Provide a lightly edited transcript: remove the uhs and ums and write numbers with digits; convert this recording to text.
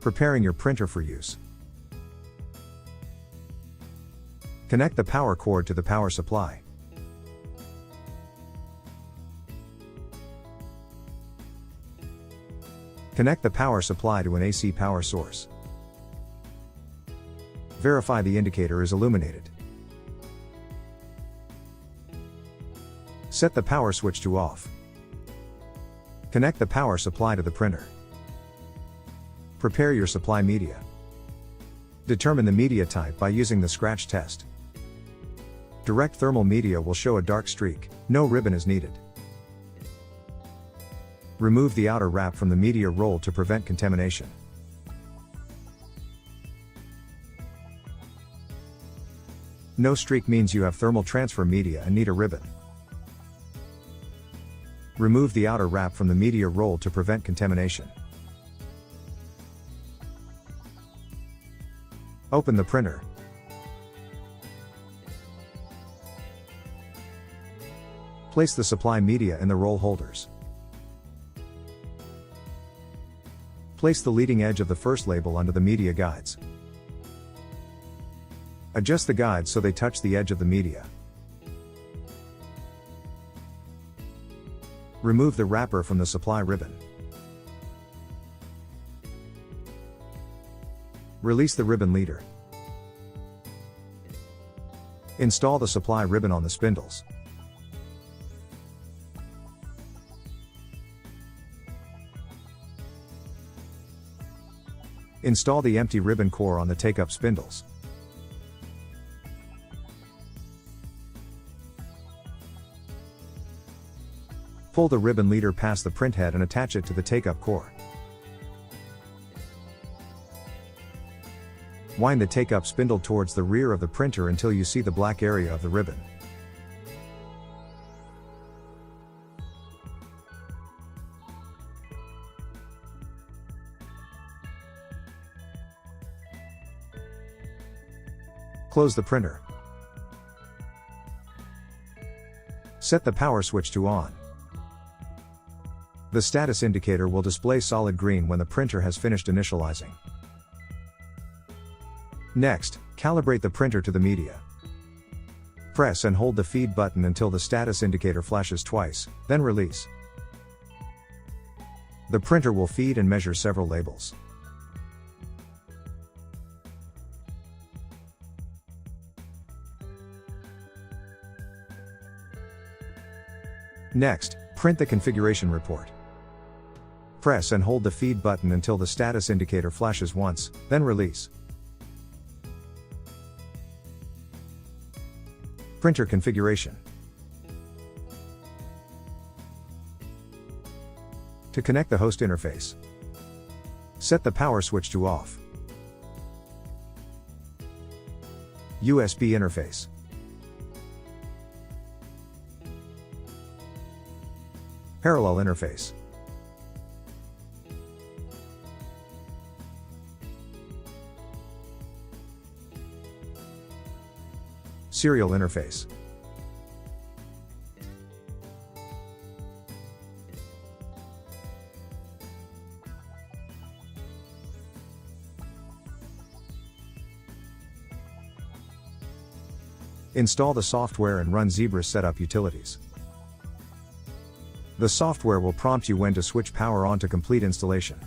Preparing your printer for use. Connect the power cord to the power supply. Connect the power supply to an AC power source. Verify the indicator is illuminated. Set the power switch to off. Connect the power supply to the printer. Prepare your supply media. Determine the media type by using the scratch test. Direct thermal media will show a dark streak, no ribbon is needed. Remove the outer wrap from the media roll to prevent contamination. No streak means you have thermal transfer media and need a ribbon. Remove the outer wrap from the media roll to prevent contamination. Open the printer. Place the supply media in the roll holders. Place the leading edge of the first label under the media guides. Adjust the guides so they touch the edge of the media. Remove the wrapper from the supply ribbon. Release the ribbon leader. Install the supply ribbon on the spindles. Install the empty ribbon core on the take-up spindles. Pull the ribbon leader past the print head and attach it to the take-up core. Wind the take-up spindle towards the rear of the printer until you see the black area of the ribbon. Close the printer. Set the power switch to on. The status indicator will display solid green when the printer has finished initializing. Next, calibrate the printer to the media. Press and hold the feed button until the status indicator flashes twice, then release. The printer will feed and measure several labels. Next, print the configuration report. Press and hold the feed button until the status indicator flashes once, then release. Printer configuration. To connect the host interface, set the power switch to off. USB interface. Parallel interface. Serial interface. Install the software and run Zebra's setup utilities. The software will prompt you when to switch power on to complete installation.